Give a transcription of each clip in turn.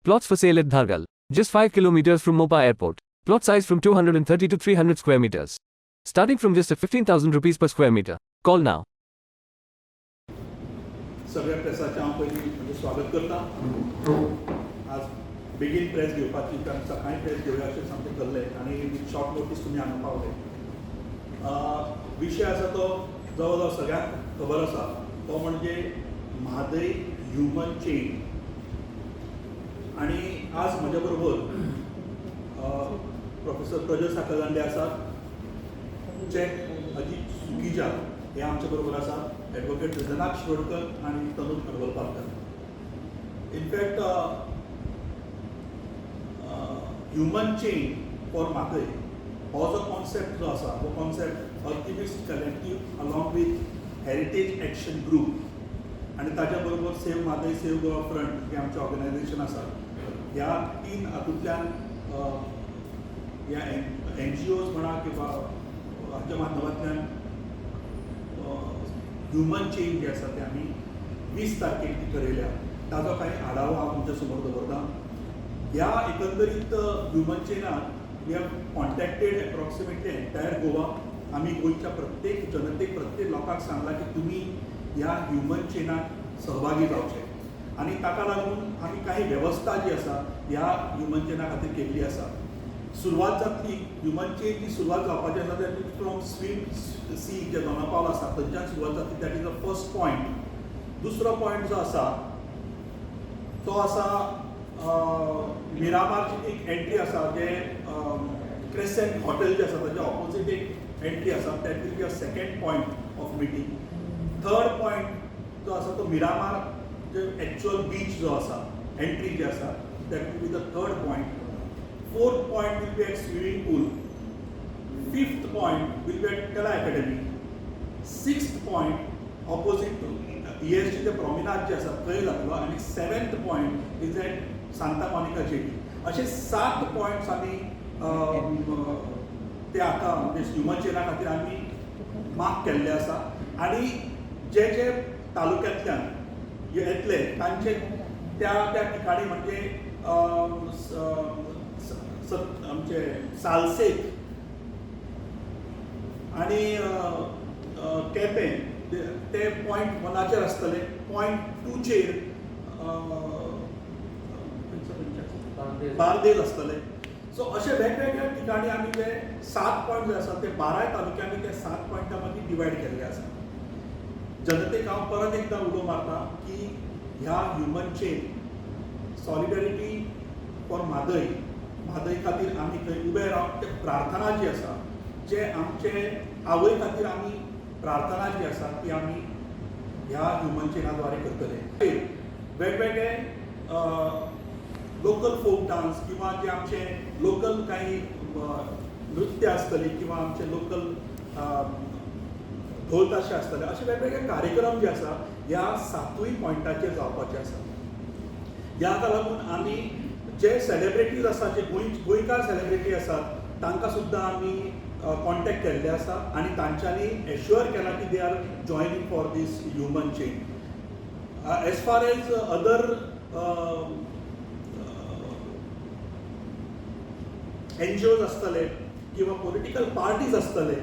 Plots for sale at Dhargal, just 5 kilometers from Mopa Airport. Plot size from 230 to 300 square meters. Starting from just 15,000 rupees per square meter. Call now. सगळ्या प्रेसाचें हांव पयलीं म्हणजे स्वागत करता. आज बेगीन press घेवपाची कारण सकाळीं प्रेस घेवया अशें सामकें थरलें आनी विथ शॉर्ट नोटीस तुमी हांगा पावले. विशय आसा तो जवळ जवळ सगळ्यांक खबर आसा तो म्हणजे म्हादय ह्युमन चेन. आनी आज म्हज्या बरोबर प्रोफेसर प्रज्वल साखरदांडे आसात, जे अजीत सुगीजा हे आमचे बरोबर आसात, एडवोकेट रिजनाक शिरोडकर आणि Tanuj Hadvalparkar. In fact human chain for Mhadei हो जो कॉन्सेप्ट जो आसा हो कॉन्सेप्ट अल्टिमिस्ट collective along with heritage action group आनी ताच्या बरोबर save Mhadei save Goa front हे आमचें ऑर्गनायजेशन आसा. ह्या तीन हातूंतल्यान ह्या NGOs म्हणा किंवा हाच्या माध्यमांतल्यान ह्युमन चेन जे आसा ते आमी 20 तारखेक ती ठरयल्या. ताजो कांय आढावा हांव तुमच्या समोर दवरतां. ह्या एकंदरीत ह्युमन चेनाक we have contacted approximately entire Goa. आमी गोंयच्या प्रत्येक जनतेक प्रत्येक लोकांक सांगलां की तुमी ह्या ह्युमन चेनाक सहभागी जावचे आनी ताका लागून आमी काही वेवस्था जी आसा ह्या ह्युमन चेना खातीर केल्ली आसा. सुरवात जातली ह्युमन चेनची सुरवात जावपाची आसा दॅट इज फ्रॉम स्वीट सी जे दोनापावल आसा थंयच्यान सुरवात जातली. That is the first point. दुसरो पॉयंट जो आसा तो आसा मिरामारची एक एंट्री आसा जे क्रेसेंट हॉटेल जे आसा ताच्या ऑपोजीट एक एंट्री आसा. That will be a second point of meeting. Third point जो आसा तो मिरामार जे एक्चुअल बीच जो आसा एंट्री जी आसा that will be the third point. Fourth point will be at swimming pool. Fifth point will be at Kala academy. Sixth point opposite to ESG जे प्रॉमिनाज जे आसा थंय जातलो आनी seventh point is at Santa Monica jetty. अशे 7 points आमी ते हाका म्हणजे ह्युमन चेना खातीर आमी मार्क केल्ले आसा. आनी जे जे तालुक्यांतल्यान येतले तांचे त्या त्या ठिकाणी म्हणजे आमचे सालसेत आनी केपें ते पॉयंट 1चेर आसतले. पॉयंट 2चेर बार्देज आसतले. सो अशे वेगवेगळ्या ठिकाणी आमी जे 7 पॉयंट जे आसा ते 12 तालुक्यांनी ते 7 पॉयंटा मदीं डिवायड केल्ले आसा. जनतेक हांव परत एकदां उलो मारता की ह्या human chain solidarity for Mhadei खातीर आमी थंय उबे रावन ते प्रार्थना जी आसा जे आमचे आवय खातीर आमी प्रार्थना जी आसा ती आमी ह्या ह्युमन चेना द्वारे करतले. वेगवेगळे लोकल फोक डान्स किंवा जे आमचे लोकल काही नृत्य आसतली किंवा आमचे लोकल ढोल ताशे आसतले अशे वेगवेगळे कार्यक्रम जे आसा ह्या 7य पॉयंटाचेर जावपाचे आसा. ह्या हाका लागून आमी जे सेलिब्रिटीज आसा जे गोंयकार सेलिब्रिटी आसात तांकां सुद्दां आमी कॉन्टॅक्ट केल्ले आसा आनी तांच्यांनी एश्युअर केला की they are joining for these human chain. As far as other NGOs आसतले किंवा पॉलिटिकल पार्टीज आसतले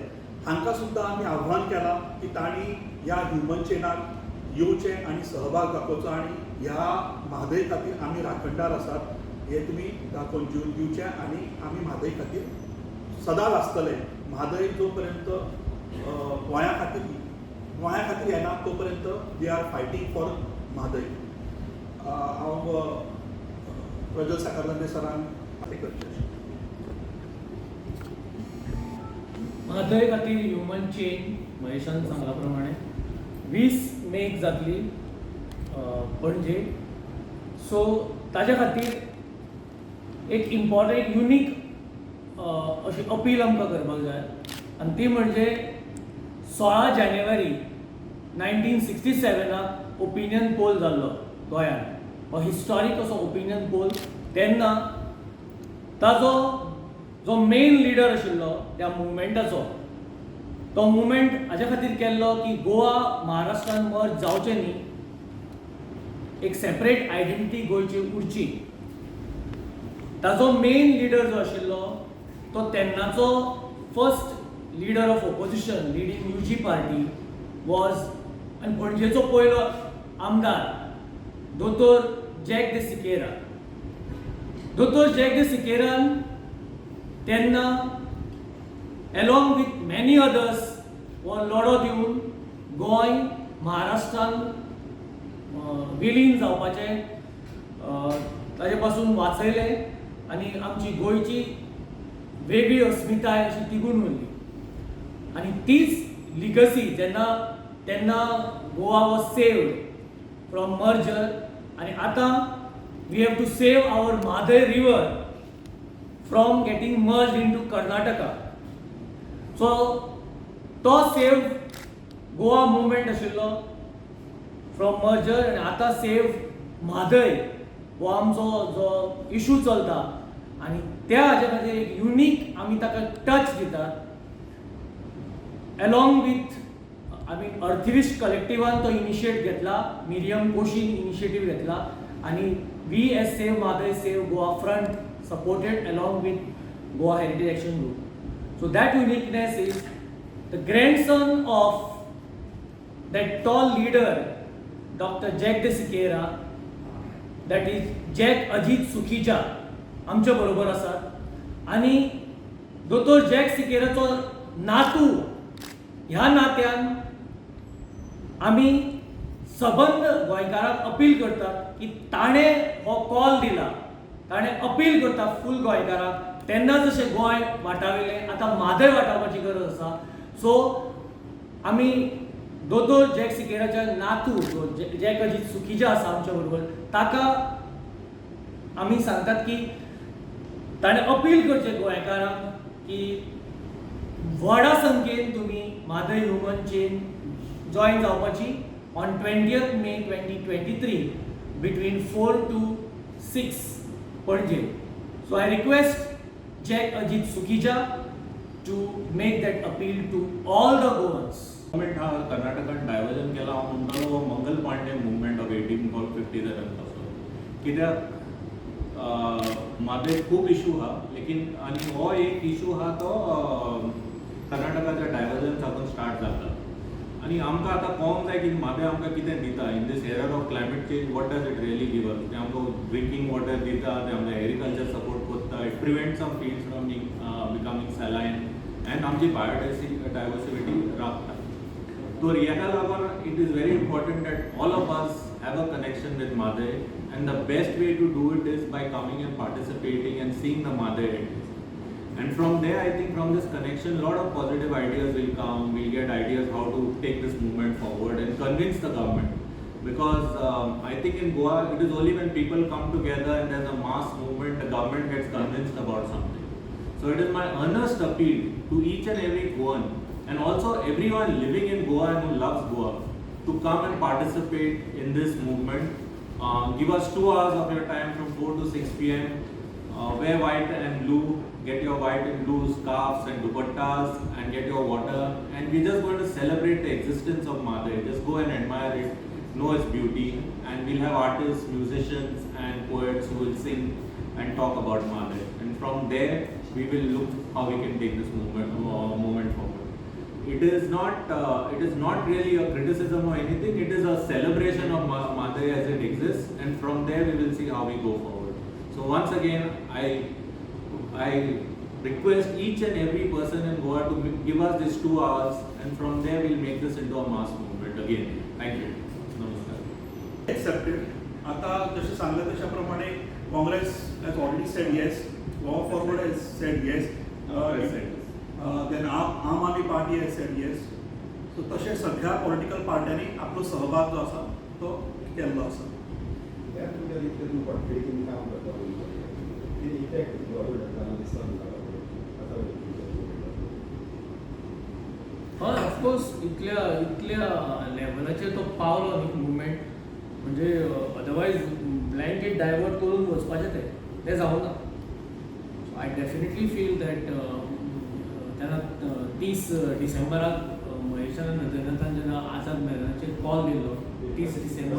हांकां सुद्दां आमी आव्हान केलां की तांणी ह्या ह्युमन चेनाक येवचें आनी सहभाग दाखोवचो आनी ह्या म्हादय खातीर आमी राखणदार आसात हे तुमी दाखोवन दिवचें आनी आमी म्हादय खातीर सदांच आसतले. म्हादय जो पर्यंत गोंया खातीर येना तो पर्यंत we are fighting for Mhadei. हांव प्रज्वल साखरदांडे सरांक ते करचें. म्हादय खातीर ह्युमन चेन महेशान सांगला प्रमाणे 20 मेक जातली पणजे. सो ताच्या खातीर एक इम्पॉर्टंट युनीक अशी अपील आमकां करपाक जाय आनी ती म्हणजे 16 जानेवारी 1967 ओपिनियन पोल जाल्लो गोंयांत. हो हिस्टॉरीक असो ओपिनियन पोल. तेन्ना ताजो जो मेन लिडर आशिल्लो त्या मुवमेंटाचो तो मुवमेंट हाचे खातीर केल्लो की गोवा महाराष्ट्रान मर्ज जावचें न्ही, एक सेपरेट आयडेंटिटी गोंयची उरची ताजो मेन लिडर जो आशिल्लो तो तेन्नाचो first leader of opposition leading UG party was आनी पणजेचो पयलो आमदार दोतोर जॅक de Siqueira. दोतोर जॅक de Siqueiraन तेन्ना along with many others हो लढो दिवन गोंय महाराष्ट्रान विलीन जावपाचें ताजे पासून वाचयलें आनी आमची गोंयची वेगळी अस्मिताय अशी तिगून उरली. आनी तीच लिगसी तेन्ना Goa was saved from merger आनी आतां we have to save our Mhadei river from getting merge into Karnataka. So तो सेव गोवा मुवमेंट आशिल्लो फ्रॉम मर्जर आनी आतां सेव म्हादय हो आमचो जो इशू चलता आनी त्या हाजे खातीर एक युनीक आमी ताका टच दितात. अलॉंग विथ अर्थविस्ट कलेक्टिवान तो इनिशिएट घेतला, मिरियम कोशीन इनिशिएटीव घेतला आनी we as save Mhadei save Goa front supported along with Goa heritage action group. So that uniqueness is the grandson of that tall leader, Dr. Jack de Siqueira, that is Jack Ajit Sukija, आमच्या बरोबर आसात. आनी दोतोर jack सिकेराचो नातू ह्या नात्यान आमी सबंद गोंयकारांक अपील करतात की ताणें हो कॉल दिला, ताणें अपील करता फूल गोंयकारांक. तेन्ना जशें गोंय वाटावयलें आतां म्हादय वाटावपाची गरज आसा. सो आमी दोतोर जॅक सिकेराच्या नातू जॅक अजीत सुखीजा आसा आमच्या बरोबर, ताका आमी सांगतात की ताणें अपील करचें गोंयकारांक की व्हडा संख्येन तुमी म्हादय ह्युमन चेन जॉयन जावपाची on 20th May 2023 between 4 to 6 पणजे. So I request Jack Ajit Sukija to make that appeal to all the Goans. Government हा कर्नाटकान डायवर्जन केला हांव म्हणटालो हो मंगल पांडे मुवमेंट ऑफ 1857 पासून. कित्याक म्हादय खूब इशू हा लेकिन आनी हो एक इशू हा तो कर्नाटकाच्या डायवर्जन साकून स्टार्ट जाता. आनी आमकां आतां कळोंक जाय की म्हादय आमकां कितें दिता in these era of climate change. What does it really give us? ते आमकां ड्रिंकींग वॉटर दिता, ते आमकां एग्रीकल्चर सपोर्ट करता, it prevents some fields from becoming saline and आमची बायोडायवर्सिटी राखता. तो ह्याका लागून it is very important that all of us have a connection with Mhadei and the best way to do it is by coming and participating and seeing the Mhadei. And from there, I think from this connection, a lot of positive ideas will come. We'll get ideas how to take this movement forward and convince the government. Because I think in Goa, it is only when people come together and there's a mass movement, the government gets convinced about something. So it is my earnest appeal to each and every Goan and also everyone living in Goa and who loves Goa to come and participate in this movement. Give us 2 hours of your time from 4 to 6 p.m. Wear white and blue, get your white and blue scarves and dupattas and get your water, and we're just going to celebrate the existence of Maday. Just go and admire it, know its beauty, and we'll have artists, musicians and poets who will sing and talk about Maday. And from there, we will look how we can take this movement forward. It is not really a criticism or anything. It is a celebration of Maday as it exists, and from there we will see how we go forward. So once again, I request each and every person in Goa to give us these 2 hours, and from there we'll make this into a mass movement again. Thank you. Namaskar. Accepted. आता जसे सांगलं तशाप्रमाणे Congress has already said yes. Goa Forward has said yes. Then आम आदमी party has said yes. So तसे सगळ्या political पार्ट्यांनी आपलो सहभाग जो आसा तो केल्लो आसा. हय ऑफकोर्स इतल्या लेवलाचेर तो पावलो न्ही मुवमेंट. म्हणजे अदरवायज ब्लँकेट डायवर्ट करून वचपाचें तें जावना. So I definitely feel that तेन्ना 30 डिसेंबराक महेशान नदनाथान जेन्ना आझाद मैदानाचेर कॉल दिल्लो 30 डिसेंबर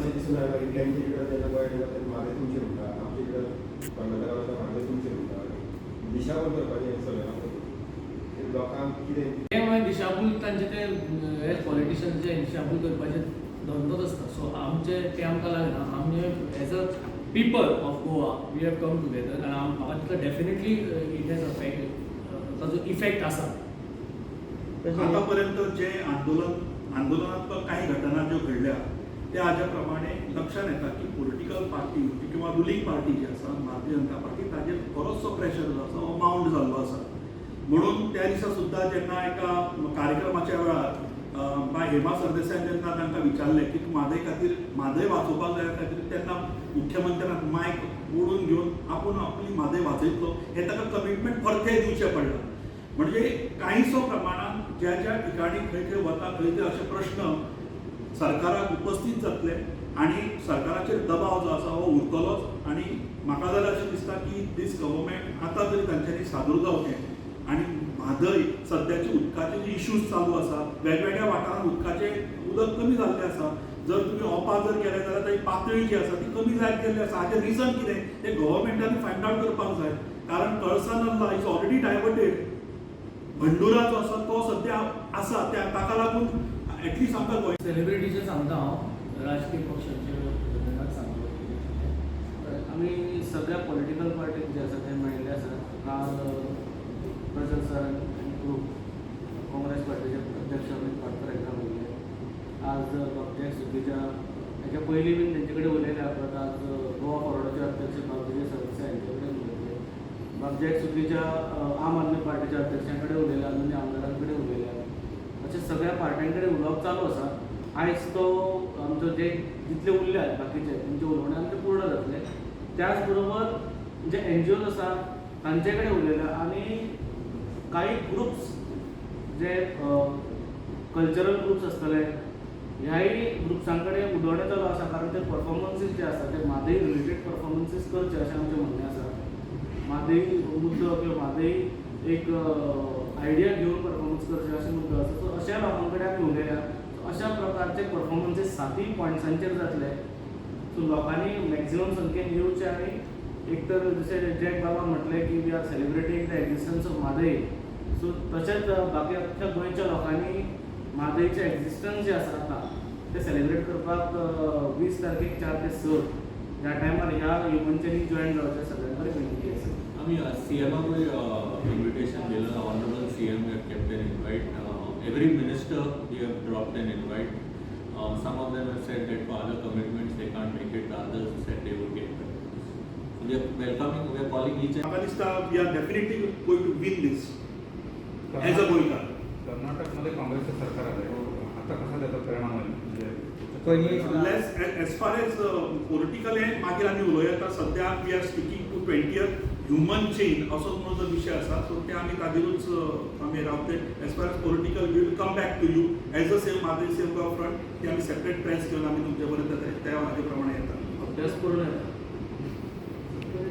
दिशाभूल करपाचें हें सगळें लोकांक कितें ते मागीर दिशाभूल तांचे ते हे पॉलिटिशियन्स जे दिशाभूल करपाचे धंदोच आसता. सो आमचे ते आमकां लागना. आमचे as a people of Goa we have come together आनी म्हाका दिसता डेफिनेटली इट हॅज अफेक्ट ताजो इफेक्ट आसा. आतापर्यंत जे आंदोलनात्मक काही घटना ज्यो घडल्या त्या हाज्या प्रमाणे लक्षात येता की पॉलिटिकल पार्टी किंवा रुलींग पार्टी जी आसा भारतीय जनता पार्टी ताजेर बरोचसो प्रेशर जो आसा हो माउंट जाल्लो आसा. म्हणून त्या दिसा सुद्दां जेन्ना एका कार्यक्रमाच्या वेळार बाय हेमा सरदेसायान जेन्ना तांकां विचारलें की तूं म्हादय खातीर म्हादय वाचोवपाक जाय खातीर तेन्ना मुख्यमंत्र्यान मायक ओडून घेवन आपूण आपली म्हादय वाचयतलो हें ताका कमिटमेंट परते दिवचें पडलां. म्हणजे काहींसो प्रमाणात ज्या ज्या ठिकाणी खंय खंय वता थंय ते अशे प्रश्न सरकाराक उपस्थित जातले आणि सरकाराचेर दबाव जो आसा हो उरतलोच. आणि म्हाका जाल्यार अशें दिसता की दीस गव्हर्मेंट आतां तरी तांच्यांनी सादूर जावचें. आणि म्हादय सद्याचे उदकाचे जे इश्यूज चालू आसा वेगवेगळ्या वाठारांत उदकाचे उदक कमी जाल्लें आसा. जर तुमी ओपा जर गेले जाल्यार ताची पातळी जी आसा ती कमी जायत गेल्ली आसा. हाचें रिजन कितें तें गव्हर्मेंटान फायंड आउट करपाक जाय. कारण कळसा नल्ला इज ऑलरेडी डायवर्टेड. भंडुरा जो आसा तो सद्या आसा ताका लागून एटलीस्ट आमकां गोंय सेलिब्रिटीचे सांगता हांव राजकीय पक्षाचे प्रधानाक सांगलो. आमी सगळ्या पॉलिटिकल पार्टीक जे आसा ते मेळिल्ले आसा. काल प्रज्वल सर ग्रूप काँग्रेस पार्टीचे अध्यक्ष अमित पाटकर हांकां मेळिल्ले. आज बाबजाय सुकीच्या हेच्या पयलीं बीन तेंचे कडेन उलयले आसात. आज गोवा फॉरवर्डाचे अध्यक्ष बाबजाय सरदेसाय हांचे कडेन उलयले. बाबजाय सुकीच्या आम आदमी पार्टीच्या अध्यक्षां कडेन उलयले आनी आमदारां कडेन उलयले. अशें सगळ्या पार्ट्यां कडेन उलोवप चालू आसा. आयज तो आमचो जे जितले उरल्यात बाकीचे तेंचे उलोवणे आमचे पूर्ण जातले. त्याच बरोबर जे NGOज आसा तांचे कडेन उलयले आनी काही ग्रुप्स जे कल्चरल ग्रुप्स आसतले ह्याय ग्रुप्सां कडेन उलोवणें चालू आसा. कारण ते परफॉर्मन्सीस जे आसा ते म्हादय रिलेटेड परफॉर्मन्सीस करचे अशें आमचें म्हणणें आसा. म्हादय मुद्दो किंवा म्हादय एक आयडिया घेवन परफॉर्मन्स करचे अशें मुद्दो आसा. सो अशा लोकां कडेन आमी उलयल्या. अशा प्रकारचे परफॉर्मन्सीस 7 पॉयंट्सांचेर जातले. सो लोकांनी मॅक्झिमम संख्येन येवचे आनी एक तर जशें जॅक बाबा म्हटलें की we are celebrating the existence of Mhadei. So तशेंच बाकी अख्ख्या गोंयच्या लोकांनी म्हादयचें एक्झिस्टन्स जें आसा आतां तें सेलिब्रेट करपाक 20 तारखेक 4 ते 6 ह्या टायमार ह्या इव्हंटच्यानी जॉयन जावचें सगळ्यां कडेन विनंती आसा. आम्ही CMाकूय इन्विटेशन दिलं. Honourable CM we have kept an invite. Every minister we have dropped an invite. Some of them have said that for other commitments they can't make it. Others said they would get back. So we are welcoming, we are calling each and म्हाका दिसता we are definitely going to win this as a गोंयकार. कर्नाटकमध्ये काँग्रेसचं सरकार आलं. आता कसा त्याचा परिणाम होईल एज फार एज पॉलिटिकल हे मागीर आमी उलोवया. सद्या we are speaking to 20th human chain असो म्हणून जो विशय आसा. सो ते आमी ताजेरूच आमी रावते. As far as political we will come back to you as a same Mhadei same Goa front. ती आमी सेपरेट प्रेस घेवन आमी तुमचे पर्यंत त्या हाजे प्रमाणे येता. अभ्यास पूर्ण